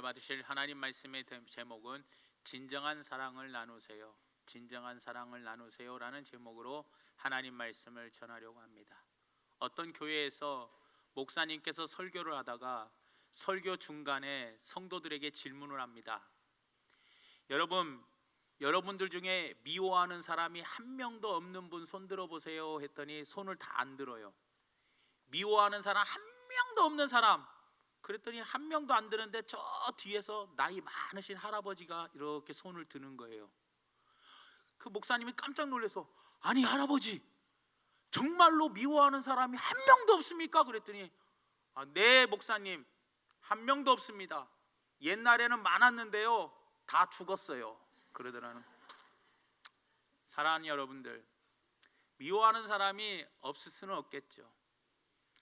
받으실 하나님 말씀의 제목은 진정한 사랑을 나누세요, 진정한 사랑을 나누세요라는 제목으로 하나님 말씀을 전하려고 합니다. 어떤 교회에서 목사님께서 설교를 하다가 설교 중간에 성도들에게 질문을 합니다. 여러분들 중에 미워하는 사람이 한 명도 없는 분 손 들어보세요 했더니 손을 다 안 들어요. 미워하는 사람 한 명도 없는 사람, 그랬더니 한 명도 안 드는데 저 뒤에서 나이 많으신 할아버지가 이렇게 손을 드는 거예요. 그 목사님이 깜짝 놀라서, 아니 할아버지 정말로 미워하는 사람이 한 명도 없습니까? 그랬더니 네 목사님, 한 명도 없습니다. 옛날에는 많았는데요 다 죽었어요 그러더라는. 사랑하는 여러분들, 미워하는 사람이 없을 수는 없겠죠.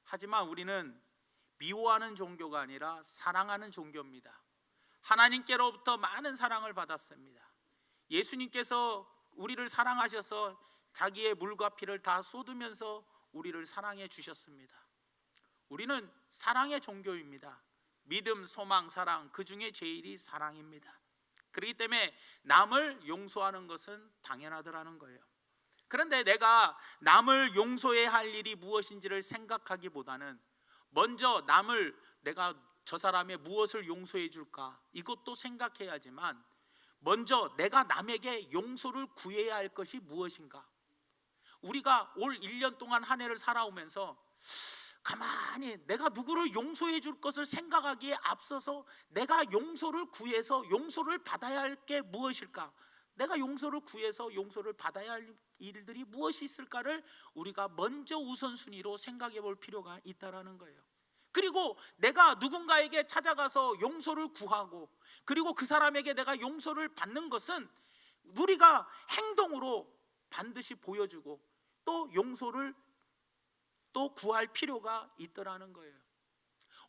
하지만 우리는 미워하는 종교가 아니라 사랑하는 종교입니다. 하나님께로부터 많은 사랑을 받았습니다. 예수님께서 우리를 사랑하셔서 자기의 물과 피를 다 쏟으면서 우리를 사랑해 주셨습니다. 우리는 사랑의 종교입니다. 믿음, 소망, 사랑, 그 중에 제일이 사랑입니다. 그렇기 때문에 남을 용서하는 것은 당연하더라는 거예요. 그런데 내가 남을 용서해야 할 일이 무엇인지를 생각하기보다는 먼저 내가 저 사람의 무엇을 용서해 줄까 이것도 생각해야지만 먼저 내가 남에게 용서를 구해야 할 것이 무엇인가. 우리가 올 1년 동안 한 해를 살아오면서 가만히 내가 누구를 용서해 줄 것을 생각하기에 앞서서 내가 용서를 구해서 용서를 받아야 할 게 무엇일까, 내가 용서를 구해서 용서를 받아야 할 일들이 무엇이 있을까를 우리가 먼저 우선순위로 생각해 볼 필요가 있다는 거예요. 그리고 내가 누군가에게 찾아가서 용서를 구하고 그리고 그 사람에게 내가 용서를 받는 것은 우리가 행동으로 반드시 보여주고 또 용서를 또 구할 필요가 있더라는 거예요.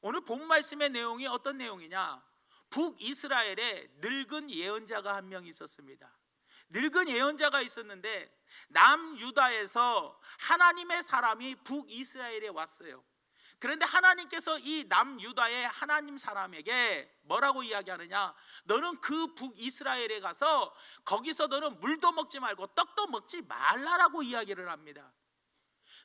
오늘 본 말씀의 내용이 어떤 내용이냐, 북이스라엘에 늙은 예언자가 한 명 있었습니다. 늙은 예언자가 있었는데 남유다에서 하나님의 사람이 북이스라엘에 왔어요. 그런데 하나님께서 이 남유다의 하나님 사람에게 뭐라고 이야기하느냐, 너는 그 북이스라엘에 가서 거기서 너는 물도 먹지 말고 떡도 먹지 말라라고 이야기를 합니다.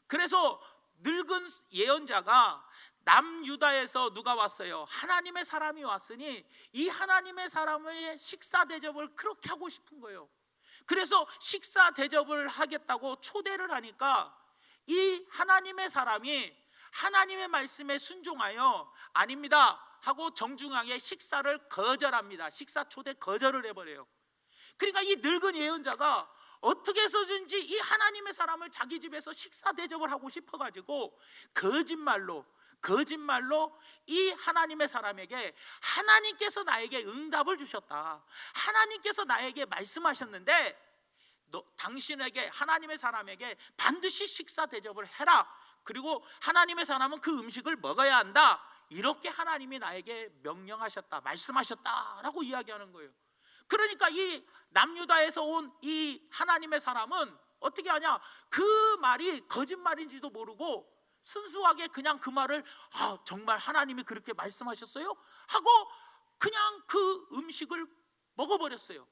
그래서 늙은 예언자가 남유다에서 누가 왔어요? 하나님의 사람이 왔으니 이 하나님의 사람의 식사 대접을 그렇게 하고 싶은 거예요. 그래서 식사 대접을 하겠다고 초대를 하니까 이 하나님의 사람이 하나님의 말씀에 순종하여 아닙니다 하고 정중하게 식사를 거절합니다. 식사 초대 거절을 해버려요. 그러니까 이 늙은 예언자가 어떻게 해서든지 이 하나님의 사람을 자기 집에서 식사 대접을 하고 싶어가지고 거짓말로 이 하나님의 사람에게 하나님께서 나에게 응답을 주셨다, 하나님께서 나에게 말씀하셨는데 당신에게, 하나님의 사람에게 반드시 식사 대접을 해라, 그리고 하나님의 사람은 그 음식을 먹어야 한다, 이렇게 하나님이 나에게 명령하셨다, 말씀하셨다라고 이야기하는 거예요. 그러니까 이 남유다에서 온 이 하나님의 사람은 어떻게 하냐, 그 말이 거짓말인지도 모르고 순수하게 그냥 그 말을 정말 하나님이 그렇게 말씀하셨어요? 하고 그냥 그 음식을 먹어버렸어요.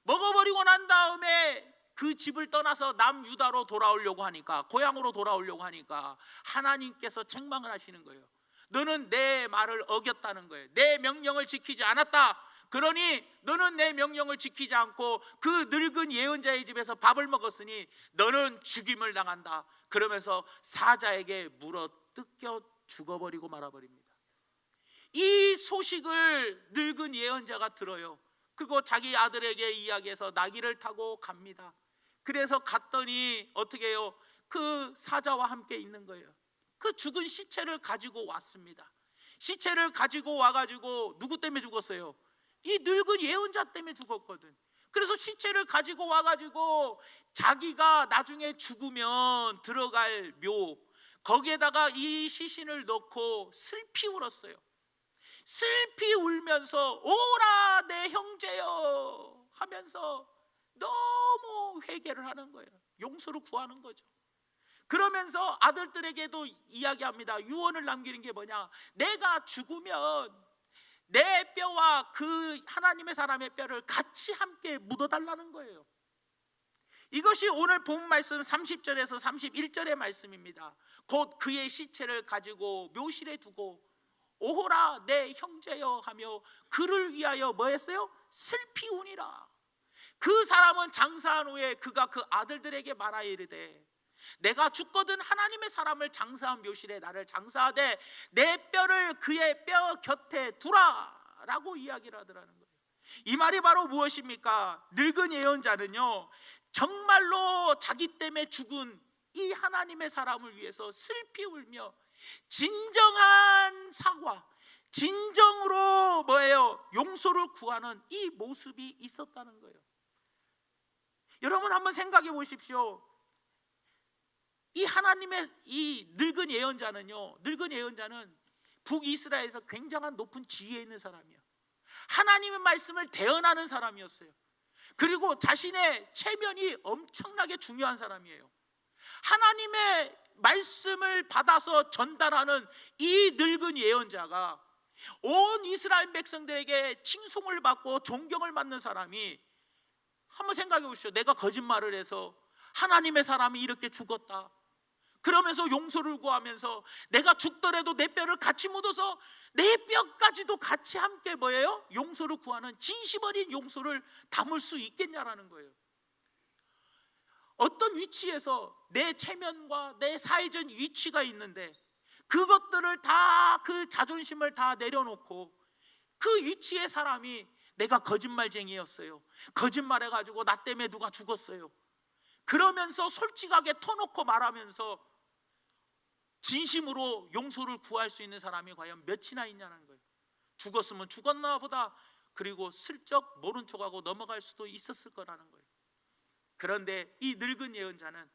먹어버리고 난 다음에 그 집을 떠나서 남유다로 돌아오려고 하니까, 고향으로 돌아오려고 하니까 하나님께서 책망을 하시는 거예요. 너는 내 말을 어겼다는 거예요. 내 명령을 지키지 않았다. 그러니 너는 내 명령을 지키지 않고 그 늙은 예언자의 집에서 밥을 먹었으니 너는 죽임을 당한다. 그러면서 사자에게 물어 뜯겨 죽어버리고 말아버립니다. 이 소식을 늙은 예언자가 들어요. 그리고 자기 아들에게 이야기해서 나귀를 타고 갑니다. 그래서 갔더니 어떻게 해요? 그 사자와 함께 있는 거예요. 그 죽은 시체를 가지고 왔습니다. 시체를 가지고 와가지고 누구 때문에 죽었어요? 이 늙은 예언자 때문에 죽었거든. 그래서 시체를 가지고 와가지고 자기가 나중에 죽으면 들어갈 묘, 거기에다가 이 시신을 넣고 슬피 울었어요. 슬피 울면서 오라 내 형제여 하면서 너무 회개를 하는 거예요. 용서를 구하는 거죠. 그러면서 아들들에게도 이야기합니다. 유언을 남기는 게 뭐냐, 내가 죽으면 내 뼈와 내가 그 하나님의 사람의 뼈를 같이 함께 묻어달라는 거예요. 이것이 오늘 본 말씀 30절에서 31절의 말씀입니다. 곧 그의 시체를 가지고 묘실에 두고 오호라 내 형제여 하며 그를 위하여 뭐 했어요? 슬피 우니라. 그 사람은 장사한 후에 그가 그 아들들에게 말하여 이르되 내가 죽거든 하나님의 사람을 장사한 묘실에 나를 장사하되 내 뼈를 그의 뼈 곁에 두라 라고 이야기를 하더라는 거예요. 이 말이 바로 무엇입니까? 늙은 예언자는요, 정말로 자기 때문에 죽은 이 하나님의 사람을 위해서 슬피 울며 진정한 사과, 진정으로 뭐예요? 용서를 구하는 이 모습이 있었다는 거예요. 여러분 한번 생각해 보십시오. 이 하나님의 이 늙은 예언자는요, 늙은 예언자는 북이스라엘에서 굉장한 높은 지위에 있는 사람이에요. 하나님의 말씀을 대언하는 사람이었어요. 그리고 자신의 체면이 엄청나게 중요한 사람이에요. 하나님의 말씀을 받아서 전달하는 이 늙은 예언자가 온 이스라엘 백성들에게 칭송을 받고 존경을 받는 사람이, 한번 생각해 보시죠. 내가 거짓말을 해서 하나님의 사람이 이렇게 죽었다, 그러면서 용서를 구하면서 내가 죽더라도 내 뼈를 같이 묻어서 내 뼈까지도 같이 함께 뭐예요? 용서를 구하는 진심 어린 용서를 담을 수 있겠냐라는 거예요. 어떤 위치에서 내 체면과 내 사회적 위치가 있는데 그것들을 다, 그 자존심을 다 내려놓고 그 위치의 사람이 내가 거짓말쟁이였어요, 거짓말해가지고 나 때문에 누가 죽었어요, 그러면서 솔직하게 터놓고 말하면서 진심으로 용서를 구할 수 있는 사람이 과연 몇이나 있냐는 거예요. 죽었으면 죽었나 보다, 그리고 슬쩍 모른 척하고 넘어갈 수도 있었을 거라는 거예요. 그런데 이 늙은 예언자는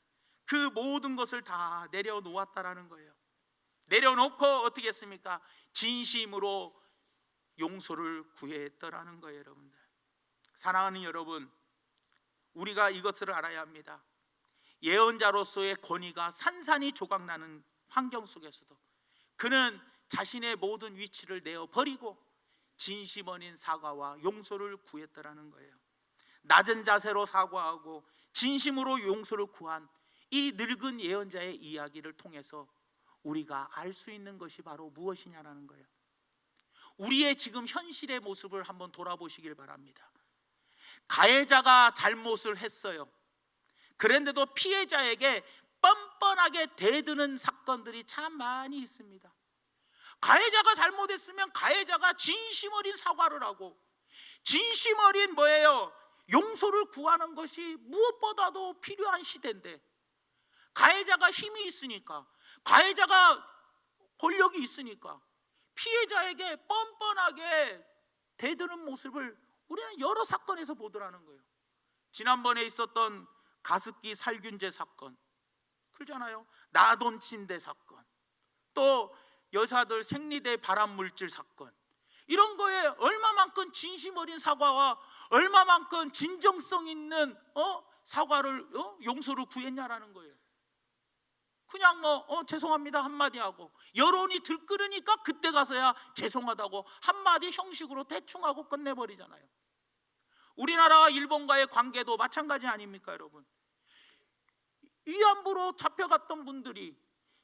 그 모든 것을 다 내려놓았다라는 거예요. 내려놓고 어떻게 했습니까? 진심으로 용서를 구했더라는 거예요. 여러분들, 사랑하는 여러분, 우리가 이것을 알아야 합니다. 예언자로서의 권위가 산산이 조각나는 환경 속에서도 그는 자신의 모든 위치를 내어버리고 진심 어린 사과와 용서를 구했더라는 거예요. 낮은 자세로 사과하고 진심으로 용서를 구한 이 늙은 예언자의 이야기를 통해서 우리가 알 수 있는 것이 바로 무엇이냐라는 거예요. 우리의 지금 현실의 모습을 한번 돌아보시길 바랍니다. 가해자가 잘못을 했어요. 그런데도 피해자에게 뻔뻔하게 대드는 사건들이 참 많이 있습니다. 가해자가 잘못했으면 가해자가 진심 어린 사과를 하고 진심 어린 뭐예요? 용서를 구하는 것이 무엇보다도 필요한 시대인데, 가해자가 힘이 있으니까, 가해자가 권력이 있으니까 피해자에게 뻔뻔하게 대드는 모습을 우리는 여러 사건에서 보더라는 거예요. 지난번에 있었던 가습기 살균제 사건, 그러잖아요. 나돈 침대 사건, 또 여자들 생리대 발암물질 사건, 이런 거에 얼마만큼 진심 어린 사과와 얼마만큼 진정성 있는 사과를, 용서를 구했냐라는 거예요. 그냥 죄송합니다 한마디 하고 여론이 들끓으니까 그때 가서야 죄송하다고 한마디 형식으로 대충 하고 끝내버리잖아요. 우리나라와 일본과의 관계도 마찬가지 아닙니까 여러분? 위안부로 잡혀갔던 분들이,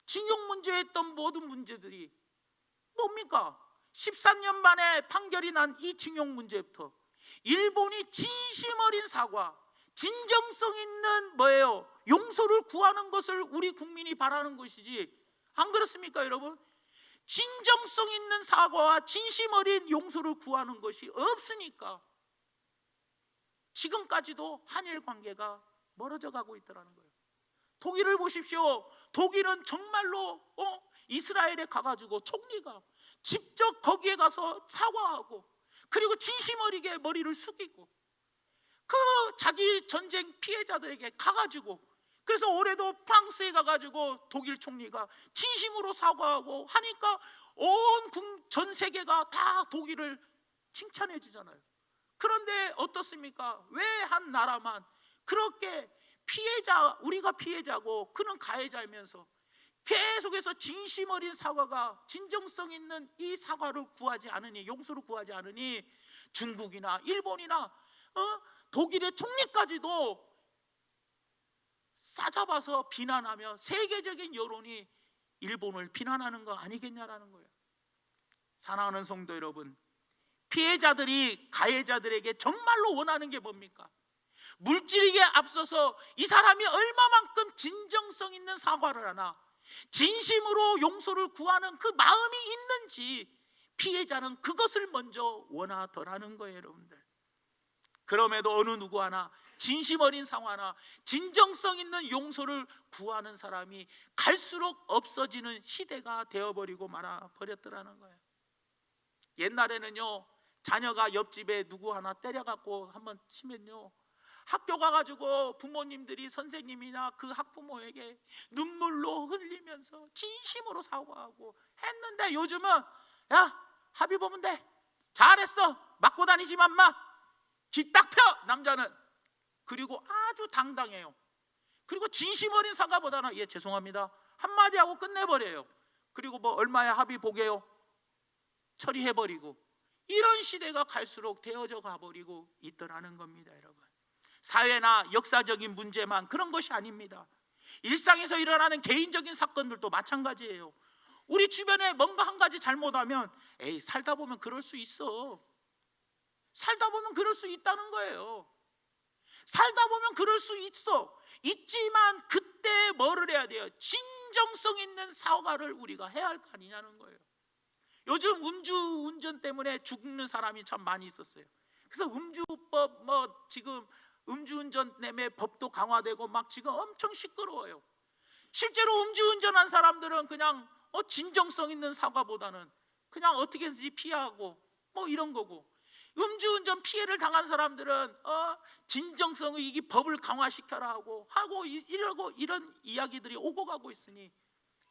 징용 문제했던 모든 문제들이 뭡니까? 13년 만에 판결이 난 이 징용 문제부터 일본이 진심 어린 사과, 진정성 있는 뭐예요? 용서를 구하는 것을 우리 국민이 바라는 것이지, 안 그렇습니까 여러분? 진정성 있는 사과와 진심 어린 용서를 구하는 것이 없으니까 지금까지도 한일 관계가 멀어져 가고 있더라는 거예요. 독일을 보십시오. 독일은 정말로 이스라엘에 가가지고 총리가 직접 거기에 가서 사과하고, 그리고 진심 어리게 머리를 숙이고 그 자기 전쟁 피해자들에게 가가지고, 그래서 올해도 프랑스에 가가지고 독일 총리가 진심으로 사과하고 하니까 온 전 세계가 다 독일을 칭찬해 주잖아요. 그런데 어떻습니까? 왜 한 나라만 그렇게 피해자, 우리가 피해자고 그는 가해자이면서 계속해서 진심 어린 사과가, 진정성 있는 이 사과를 구하지 않으니, 용서를 구하지 않으니 중국이나 일본이나 독일의 총리까지도 싸잡아서 비난하며 세계적인 여론이 일본을 비난하는 거 아니겠냐라는 거예요. 사랑하는 성도 여러분, 피해자들이 가해자들에게 정말로 원하는 게 뭡니까? 물질에게 앞서서 이 사람이 얼마만큼 진정성 있는 사과를 하나, 진심으로 용서를 구하는 그 마음이 있는지 피해자는 그것을 먼저 원하더라는 거예요, 여러분들. 그럼에도 어느 누구 하나 진심 어린 사과나 진정성 있는 용서를 구하는 사람이 갈수록 없어지는 시대가 되어버리고 말아버렸더라는 거예요. 옛날에는요, 자녀가 옆집에 누구 하나 때려갖고 한번 치면요, 학교 가가지고 부모님들이, 선생님이나 그 학부모에게 눈물로 흘리면서 진심으로 사과하고 했는데, 요즘은 야, 합의 보면 돼, 잘했어, 맞고 다니지만 마, 기 딱 펴, 남자는. 그리고 아주 당당해요. 그리고 진심 어린 사과보다는 예, 죄송합니다 한마디 하고 끝내버려요. 그리고 뭐 얼마에 합의 보게요, 처리해버리고, 이런 시대가 갈수록 되어져 가버리고 있더라는 겁니다. 여러분, 사회나 역사적인 문제만 그런 것이 아닙니다. 일상에서 일어나는 개인적인 사건들도 마찬가지예요. 우리 주변에 뭔가 한 가지 잘못하면 에이, 살다 보면 그럴 수 있어, 살다 보면 그럴 수 있다는 거예요. 살다 보면 그럴 수 있지만 그때 뭐를 해야 돼요? 진정성 있는 사과를 우리가 해야 할 거 아니냐는 거예요. 요즘 음주운전 때문에 죽는 사람이 참 많이 있었어요. 그래서 음주법, 지금 음주운전 때문에 법도 강화되고 막 지금 엄청 시끄러워요. 실제로 음주운전한 사람들은 그냥 진정성 있는 사과보다는 그냥 어떻게든지 피하고 뭐 이런 거고, 음주운전 피해를 당한 사람들은 진정성의 이 법을 강화시켜라 하고 이런 이야기들이 오고 가고 있으니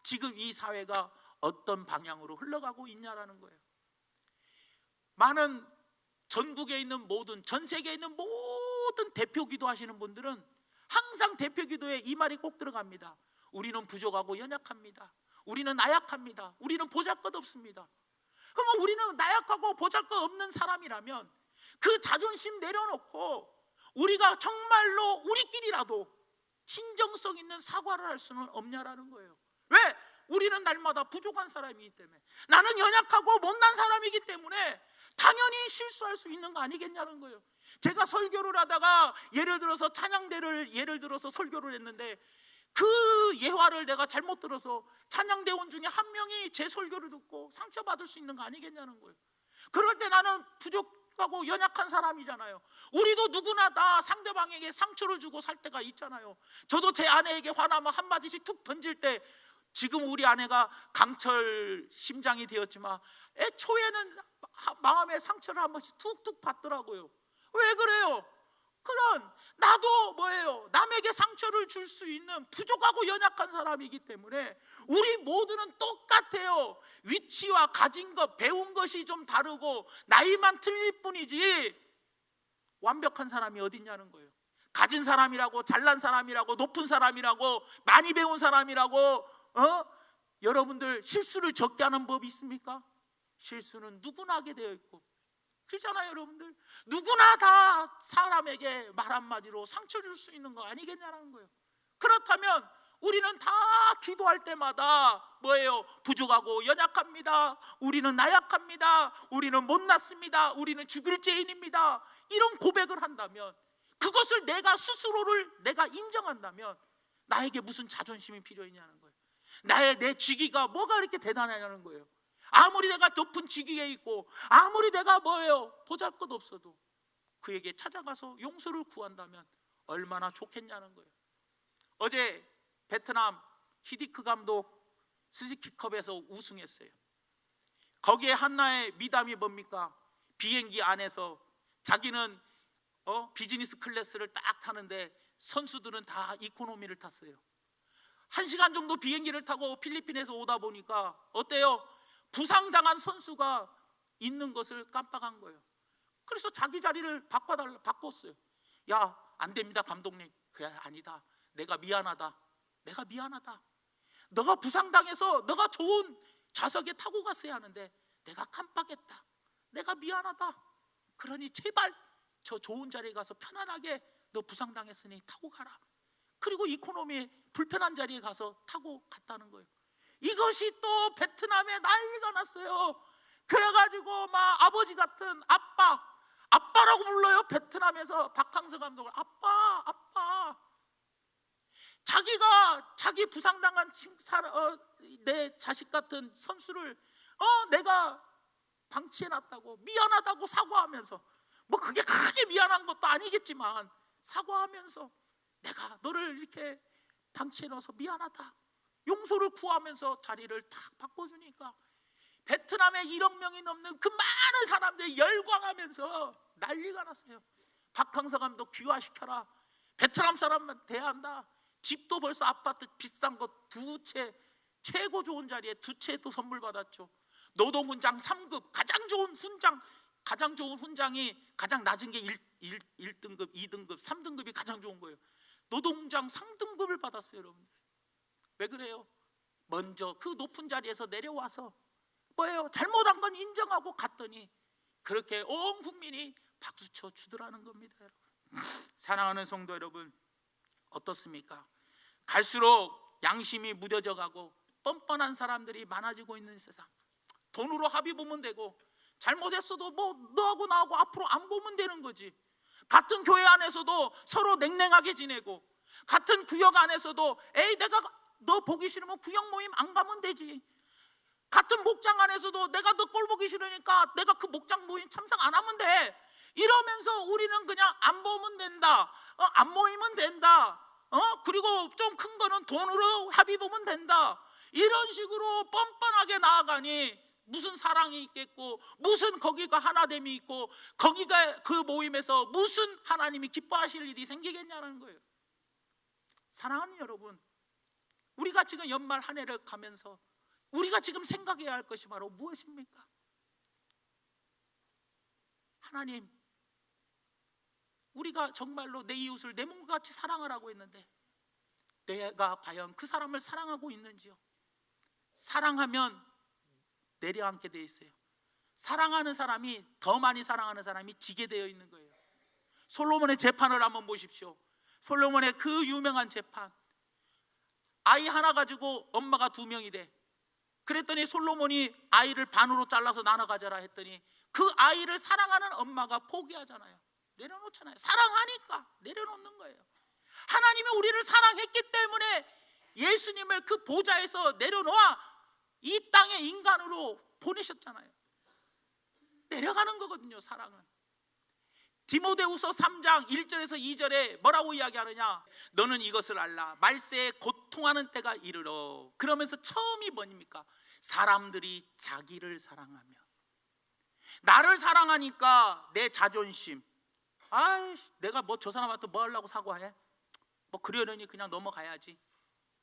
지금 이 사회가 어떤 방향으로 흘러가고 있냐라는 거예요. 많은 전국에 있는 모든, 전 세계에 있는 모든 대표 기도하시는 분들은 항상 대표 기도에 이 말이 꼭 들어갑니다. 우리는 부족하고 연약합니다. 우리는 나약합니다. 우리는 보잘것없습니다. 그럼 우리는 나약하고 보잘것없는 사람이라면 그 자존심 내려놓고 우리가 정말로 우리끼리라도 진정성 있는 사과를 할 수는 없냐라는 거예요. 왜? 우리는 날마다 부족한 사람이기 때문에, 나는 연약하고 못난 사람이기 때문에 당연히 실수할 수 있는 거 아니겠냐는 거예요. 제가 설교를 하다가 예를 들어서 찬양대를 설교를 했는데 그 예화를 내가 잘못 들어서 찬양대원 중에 한 명이 제 설교를 듣고 상처받을 수 있는 거 아니겠냐는 거예요. 그럴 때 나는 부족하고 연약한 사람이잖아요. 우리도 누구나 다 상대방에게 상처를 주고 살 때가 있잖아요. 저도 제 아내에게 화나면 한마디씩 툭 던질 때, 지금 우리 아내가 강철 심장이 되었지만 애초에는 마음의 상처를 한 번씩 툭툭 받더라고요. 왜 그래요? 그런 나도 뭐예요? 남에게 상처를 줄 수 있는 부족하고 연약한 사람이기 때문에 우리 모두는 똑같아요. 위치와 가진 것, 배운 것이 좀 다르고 나이만 틀릴 뿐이지 완벽한 사람이 어딨냐는 거예요. 가진 사람이라고, 잘난 사람이라고, 높은 사람이라고, 많이 배운 사람이라고 여러분들 실수를 적게 하는 법이 있습니까? 실수는 누구나 하게 되어 있고, 그렇잖아요. 여러분들 누구나 다 사람에게 말 한마디로 상처 줄 수 있는 거 아니겠냐는 거예요. 그렇다면 우리는 다 기도할 때마다 뭐예요? 부족하고 연약합니다, 우리는 나약합니다, 우리는 못났습니다, 우리는 죽을 죄인입니다, 이런 고백을 한다면, 그것을 내가 스스로를 내가 인정한다면 나에게 무슨 자존심이 필요했냐는 거예요. 내 직위가 뭐가 이렇게 대단하냐는 거예요. 아무리 내가 높은 직위에 있고 아무리 내가 뭐예요? 보잘것없어도 그에게 찾아가서 용서를 구한다면 얼마나 좋겠냐는 거예요. 어제 베트남 히디크 감독 스즈키컵에서 우승했어요. 거기에 한나의 미담이 뭡니까? 비행기 안에서 자기는 비즈니스 클래스를 딱 타는데 선수들은 다 이코노미를 탔어요. 1시간 정도 비행기를 타고 필리핀에서 오다 보니까 어때요? 부상당한 선수가 있는 것을 깜빡한 거예요. 그래서 자기 자리를 바꿨어요. 야, 안 됩니다 감독님. 그래, 아니다, 내가 미안하다. 너가 부상당해서 너가 좋은 좌석에 타고 갔어야 하는데 내가 깜빡했다. 내가 미안하다. 그러니 제발 저 좋은 자리에 가서 편안하게 너 부상당했으니 타고 가라. 그리고 이코노미 불편한 자리에 가서 타고 갔다는 거예요. 이것이 또 베트남에 난리가 났어요. 그래가지고 막 아버지 같은 아빠라고 불러요. 베트남에서 박항서 감독을 아빠. 자기가 자기 부상당한 내 자식 같은 선수를 내가 방치해놨다고 미안하다고 사과하면서, 뭐 그게 크게 미안한 것도 아니겠지만 사과하면서 내가 너를 이렇게 방치해놔서 미안하다 용서를 구하면서 자리를 탁 바꿔주니까 베트남에 1억 명이 넘는 그 많은 사람들이 열광하면서 난리가 났어요. 박항서 감독 귀화시켜라. 베트남 사람만 대한다. 집도 벌써 아파트 비싼 거 2채, 최고 좋은 자리에 2채 또 선물 받았죠. 노동훈장 3급, 가장 좋은 훈장이 가장 낮은 게 1등급, 2등급, 3등급이 가장 좋은 거예요. 노동훈장 3등급을 받았어요. 여러분들 왜 그래요? 먼저 그 높은 자리에서 내려와서 뭐예요? 잘못한 건 인정하고 갔더니 그렇게 온 국민이 박수쳐 주더라는 겁니다. 여러분, 사랑하는 성도 여러분, 어떻습니까? 갈수록 양심이 무뎌져 가고 뻔뻔한 사람들이 많아지고 있는 세상. 돈으로 합의 보면 되고, 잘못했어도 뭐 너하고 나하고 앞으로 안 보면 되는 거지. 같은 교회 안에서도 서로 냉랭하게 지내고, 같은 구역 안에서도 에이 내가 너 보기 싫으면 구역 모임 안 가면 되지. 같은 목장 안에서도 내가 너 꼴 보기 싫으니까 내가 그 목장 모임 참석 안 하면 돼. 이러면서 우리는 그냥 안 보면 된다. 안 모이면 된다. 그리고 좀 큰 거는 돈으로 합의 보면 된다. 이런 식으로 뻔뻔하게 나아가니 무슨 사랑이 있겠고, 무슨 거기가 하나됨이 있고, 거기가 그 모임에서 무슨 하나님이 기뻐하실 일이 생기겠냐는 거예요. 사랑하는 여러분, 우리가 지금 연말 한 해를 가면서 우리가 지금 생각해야 할 것이 바로 무엇입니까? 하나님, 우리가 정말로 내 이웃을 내 몸과 같이 사랑하라고 했는데 내가 과연 그 사람을 사랑하고 있는지요? 사랑하면 내려앉게 돼 있어요. 사랑하는 사람이, 더 많이 사랑하는 사람이 지게 되어 있는 거예요. 솔로몬의 재판을 한번 보십시오. 솔로몬의 그 유명한 재판, 아이 하나 가지고 엄마가 2명이래. 그랬더니 솔로몬이 아이를 반으로 잘라서 나눠 가져라 했더니 그 아이를 사랑하는 엄마가 포기하잖아요. 내려놓잖아요. 사랑하니까 내려놓는 거예요. 하나님이 우리를 사랑했기 때문에 예수님을 그 보좌에서 내려놓아 이 땅에 인간으로 보내셨잖아요. 내려가는 거거든요, 사랑은. 디모데후서 3장 1절에서 2절에 뭐라고 이야기하느냐? 너는 이것을 알라. 말세에 고통하는 때가 이르러. 그러면서 처음이 뭐입니까? 사람들이 자기를 사랑하며. 나를 사랑하니까 내 자존심, 아이씨 내가 뭐 저 사람한테 뭐 하려고 사과해? 뭐 그러려니 그냥 넘어가야지.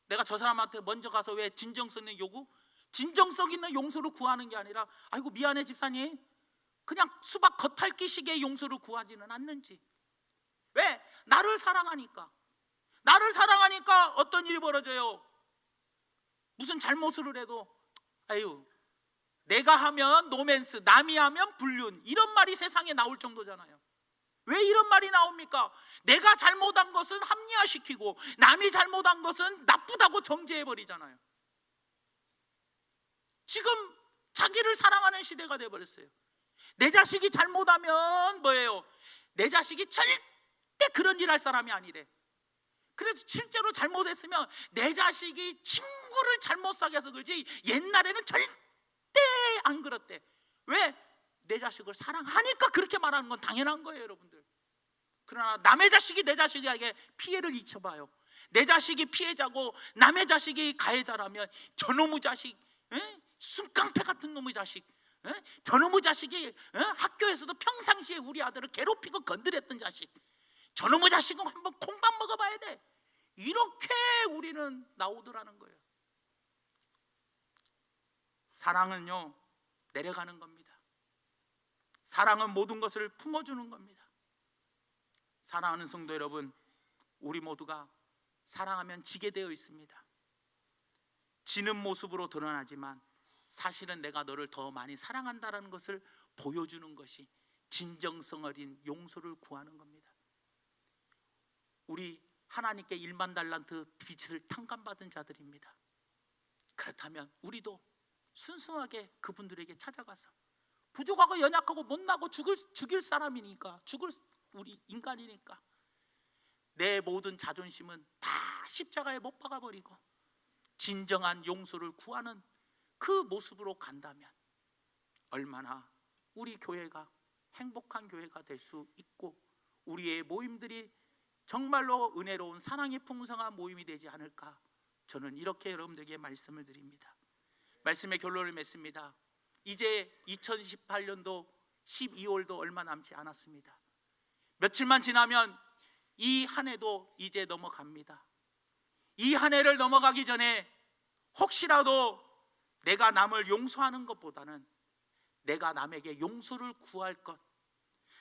내가 저 사람한테 먼저 가서 왜 진정성 있는 요구? 진정성 있는 용서를 구하는 게 아니라 아이고 미안해 집사님, 그냥 수박 겉핥기식의 용서를 구하지는 않는지. 왜? 나를 사랑하니까. 나를 사랑하니까 어떤 일이 벌어져요? 무슨 잘못을 해도 아유 내가 하면 노맨스, 남이 하면 불륜, 이런 말이 세상에 나올 정도잖아요. 왜 이런 말이 나옵니까? 내가 잘못한 것은 합리화시키고 남이 잘못한 것은 나쁘다고 정죄해버리잖아요. 지금 자기를 사랑하는 시대가 돼버렸어요. 내 자식이 잘못하면 뭐예요? 내 자식이 절대 그런 일 할 사람이 아니래. 그래서 실제로 잘못했으면 내 자식이 친구를 잘못 사귀어서 그렇지 옛날에는 절대 안 그렇대. 왜? 내 자식을 사랑하니까 그렇게 말하는 건 당연한 거예요, 여러분들. 그러나 남의 자식이 내 자식에게 피해를 입혀봐요. 내 자식이 피해자고 남의 자식이 가해자라면 저놈의 자식, 순깡패 같은 놈의 자식, 저놈의 자식이 학교에서도 평상시에 우리 아들을 괴롭히고 건드렸던 자식, 저놈의 자식은 한번 콩밥 먹어봐야 돼. 이렇게 우리는 나오더라는 거예요. 사랑은요 내려가는 겁니다. 사랑은 모든 것을 품어주는 겁니다. 사랑하는 성도 여러분, 우리 모두가 사랑하면 지게 되어 있습니다. 지는 모습으로 드러나지만 사실은 내가 너를 더 많이 사랑한다는 것을 보여주는 것이 진정성 어린 용서를 구하는 겁니다. 우리 하나님께 1만 달란트 빚을 탕감받은 자들입니다. 그렇다면 우리도 순수하게 그분들에게 찾아가서, 부족하고 연약하고 못나고 죽일 사람이니까, 죽을 우리 인간이니까 내 모든 자존심은 다 십자가에 못 박아버리고 진정한 용서를 구하는 그 모습으로 간다면 얼마나 우리 교회가 행복한 교회가 될 수 있고, 우리의 모임들이 정말로 은혜로운 사랑이 풍성한 모임이 되지 않을까, 저는 이렇게 여러분들에게 말씀을 드립니다. 말씀의 결론을 맺습니다. 이제 2018년도 12월도 얼마 남지 않았습니다. 며칠만 지나면 이 한 해도 이제 넘어갑니다. 이 한 해를 넘어가기 전에 혹시라도 내가 남을 용서하는 것보다는 내가 남에게 용서를 구할 것,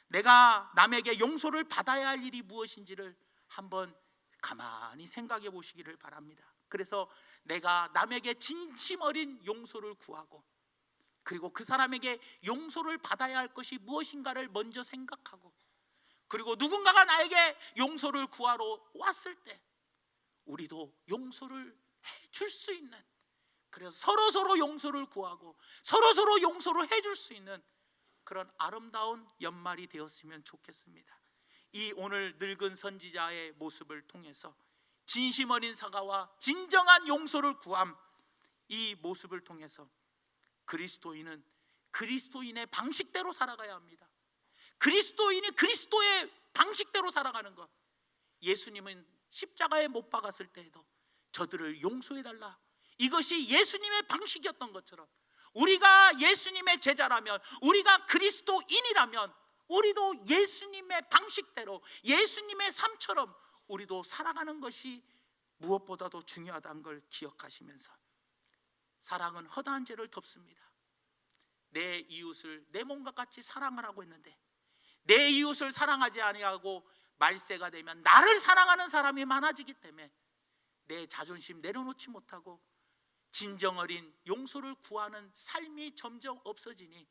내가 남에게 용서를 받아야 할 일이 무엇인지를 한번 가만히 생각해 보시기를 바랍니다. 그래서 내가 남에게 진심 어린 용서를 구하고, 그리고 그 사람에게 용서를 받아야 할 것이 무엇인가를 먼저 생각하고, 그리고 누군가가 나에게 용서를 구하러 왔을 때 우리도 용서를 해줄 수 있는, 그래서 서로 용서를 구하고 서로 용서를 해줄 수 있는 그런 아름다운 연말이 되었으면 좋겠습니다. 이 오늘 늙은 선지자의 모습을 통해서 진심 어린 사과와 진정한 용서를 구함, 이 모습을 통해서 그리스도인은 그리스도인의 방식대로 살아가야 합니다. 그리스도인이 그리스도의 방식대로 살아가는 것, 예수님은 십자가에 못 박았을 때에도 저들을 용서해달라, 이것이 예수님의 방식이었던 것처럼 우리가 예수님의 제자라면, 우리가 그리스도인이라면 우리도 예수님의 방식대로, 예수님의 삶처럼 우리도 살아가는 것이 무엇보다도 중요하다는 걸 기억하시면서, 사랑은 허다한 죄를 덮습니다. 내 이웃을 내 몸과 같이 사랑하라고 했는데 내 이웃을 사랑하지 아니하고 말세가 되면 나를 사랑하는 사람이 많아지기 때문에 내 자존심 내려놓지 못하고 진정 어린 용서를 구하는 삶이 점점 없어지니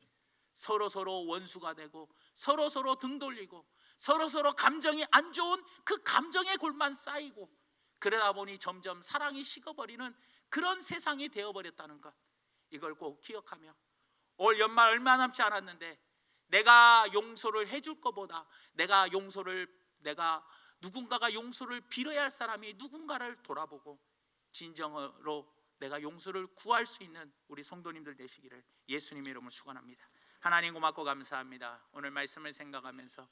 서로 원수가 되고 서로 등 돌리고 서로 감정이 안 좋은 그 감정의 골만 쌓이고, 그러다 보니 점점 사랑이 식어버리는 그런 세상이 되어버렸다는 것, 이걸 꼭 기억하며 올 연말 얼마 남지 않았는데 내가 용서를 해줄 것보다 내가 누군가가 용서를 빌어야 할 사람이 누군가를 돌아보고 진정으로 내가 용서를 구할 수 있는 우리 성도님들 되시기를 예수님의 이름으로 축원합니다. 하나님 고맙고 감사합니다. 오늘 말씀을 생각하면서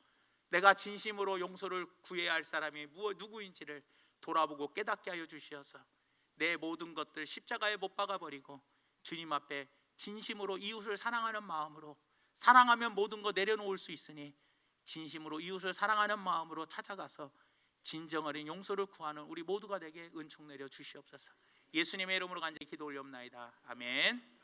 내가 진심으로 용서를 구해야 할 사람이 누구인지를 돌아보고 깨닫게 하여 주시어서 내 모든 것들 십자가에 못 박아버리고 주님 앞에 진심으로 이웃을 사랑하는 마음으로, 사랑하면 모든 거 내려놓을 수 있으니 진심으로 이웃을 사랑하는 마음으로 찾아가서 진정 어린 용서를 구하는 우리 모두가 되게 은총 내려 주시옵소서. 예수님의 이름으로 간절히 기도 올리옵나이다. 아멘.